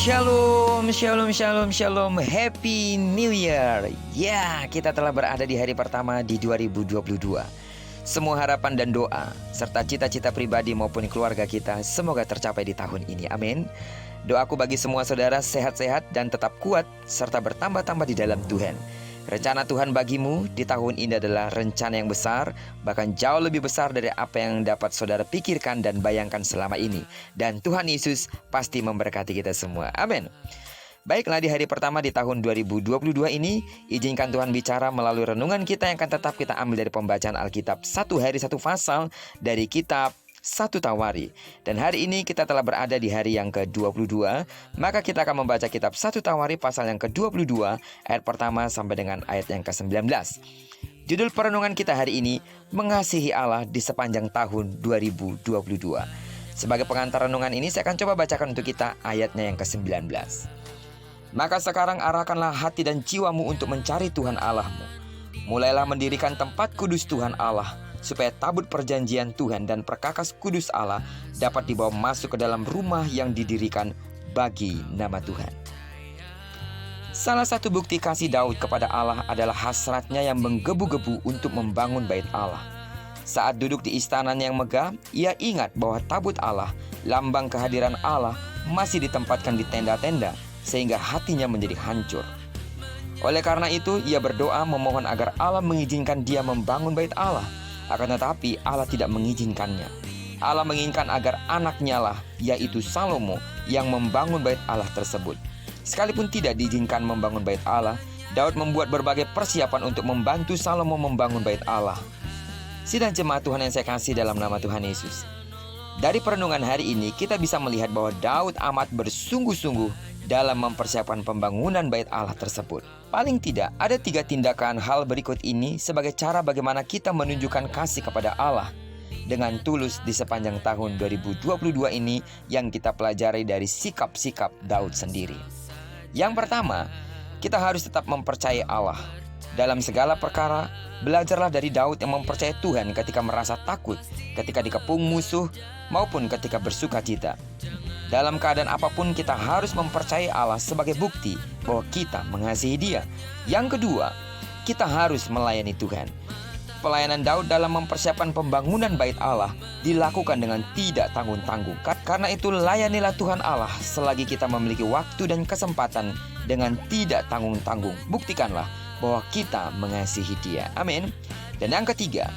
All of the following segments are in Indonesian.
Shalom, shalom, shalom, shalom. Happy New Year. Ya, kita telah berada di hari pertama di 2022. Semua harapan dan doa, serta cita-cita pribadi maupun keluarga kita, semoga tercapai di tahun ini. Amin. Doaku bagi semua saudara sehat-sehat dan tetap kuat, serta bertambah-tambah di dalam Tuhan. Rencana Tuhan bagimu di tahun ini adalah rencana yang besar, bahkan jauh lebih besar dari apa yang dapat saudara pikirkan dan bayangkan selama ini. Dan Tuhan Yesus pasti memberkati kita semua. Amin. Baiklah, di hari pertama di tahun 2022 ini, izinkan Tuhan bicara melalui renungan kita yang akan tetap kita ambil dari pembacaan Alkitab satu hari satu pasal dari kitab 1 Tawari. Dan hari ini kita telah berada di hari yang ke-22. Maka kita akan membaca kitab 1 Tawari pasal yang ke-22 ayat pertama sampai dengan ayat yang ke-19. Judul perenungan kita hari ini, Mengasihi Allah di sepanjang tahun 2022. Sebagai pengantar renungan ini, saya akan coba bacakan untuk kita ayatnya yang ke-19. Maka sekarang arahkanlah hati dan jiwamu untuk mencari Tuhan Allahmu. Mulailah mendirikan tempat kudus Tuhan Allah, supaya tabut perjanjian Tuhan dan perkakas kudus Allah dapat dibawa masuk ke dalam rumah yang didirikan bagi nama Tuhan. Salah satu bukti kasih Daud kepada Allah adalah hasratnya yang menggebu-gebu untuk membangun bait Allah. Saat duduk di istananya yang megah, ia ingat bahwa tabut Allah, lambang kehadiran Allah, masih ditempatkan di tenda-tenda, sehingga hatinya menjadi hancur. Oleh karena itu, ia berdoa memohon agar Allah mengizinkan dia membangun bait Allah. Akan tetapi Allah tidak mengizinkannya. Allah menginginkan agar anaknya lah, yaitu Salomo, yang membangun bait Allah tersebut. Sekalipun tidak diizinkan membangun bait Allah, Daud membuat berbagai persiapan untuk membantu Salomo membangun bait Allah. Sidang jemaat Tuhan yang saya kasih dalam nama Tuhan Yesus, dari perenungan hari ini kita bisa melihat bahwa Daud amat bersungguh-sungguh dalam mempersiapkan pembangunan bait Allah tersebut. Paling tidak ada 3 tindakan hal berikut ini sebagai cara bagaimana kita menunjukkan kasih kepada Allah dengan tulus di sepanjang tahun 2022 ini yang kita pelajari dari sikap-sikap Daud sendiri. Yang pertama, kita harus tetap mempercayai Allah. Dalam segala perkara, belajarlah dari Daud yang mempercayai Tuhan ketika merasa takut, ketika dikepung musuh, maupun ketika bersuka cita. Dalam keadaan apapun kita harus mempercayai Allah sebagai bukti bahwa kita mengasihi Dia. Yang kedua, kita harus melayani Tuhan. Pelayanan Daud dalam mempersiapkan pembangunan bait Allah dilakukan dengan tidak tanggung-tanggung. Karena itu layanilah Tuhan Allah selagi kita memiliki waktu dan kesempatan dengan tidak tanggung-tanggung. Buktikanlah bahwa kita mengasihi Dia. Amin. Dan yang ketiga,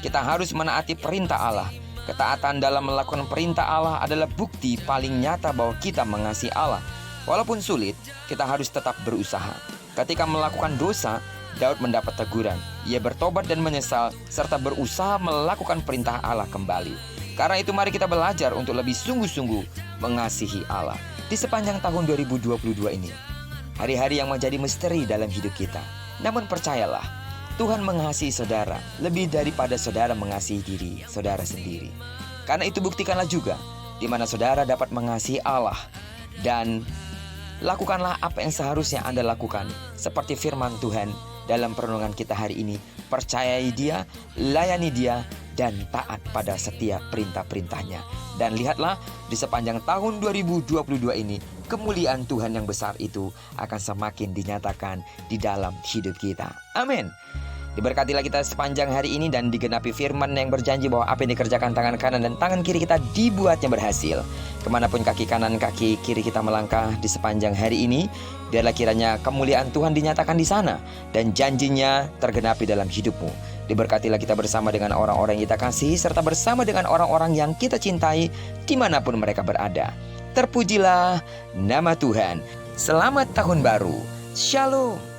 kita harus menaati perintah Allah. Ketaatan dalam melakukan perintah Allah adalah bukti paling nyata bahwa kita mengasihi Allah. Walaupun sulit, kita harus tetap berusaha. Ketika melakukan dosa, Daud mendapat teguran. Ia bertobat dan menyesal, serta berusaha melakukan perintah Allah kembali. Karena itu mari kita belajar untuk lebih sungguh-sungguh mengasihi Allah di sepanjang tahun 2022 ini. Hari-hari yang menjadi misteri dalam hidup kita. Namun percayalah, Tuhan mengasihi saudara lebih daripada saudara mengasihi diri saudara sendiri. Karena itu buktikanlah juga di mana saudara dapat mengasihi Allah. Dan lakukanlah apa yang seharusnya Anda lakukan. Seperti firman Tuhan dalam perenungan kita hari ini. Percayai Dia, layani Dia, dan taat pada setiap perintah-perintahnya. Dan lihatlah di sepanjang tahun 2022 ini, kemuliaan Tuhan yang besar itu akan semakin dinyatakan di dalam hidup kita. Amin. Diberkatilah kita sepanjang hari ini dan digenapi firman yang berjanji bahwa apa yang dikerjakan tangan kanan dan tangan kiri kita dibuatnya berhasil. Kemanapun kaki kanan kaki kiri kita melangkah di sepanjang hari ini, biarlah kiranya kemuliaan Tuhan dinyatakan di sana dan janjinya tergenapi dalam hidupmu. Diberkatilah kita bersama dengan orang-orang yang kita kasihi serta bersama dengan orang-orang yang kita cintai dimanapun mereka berada. Terpujilah nama Tuhan. Selamat tahun baru. Shalom.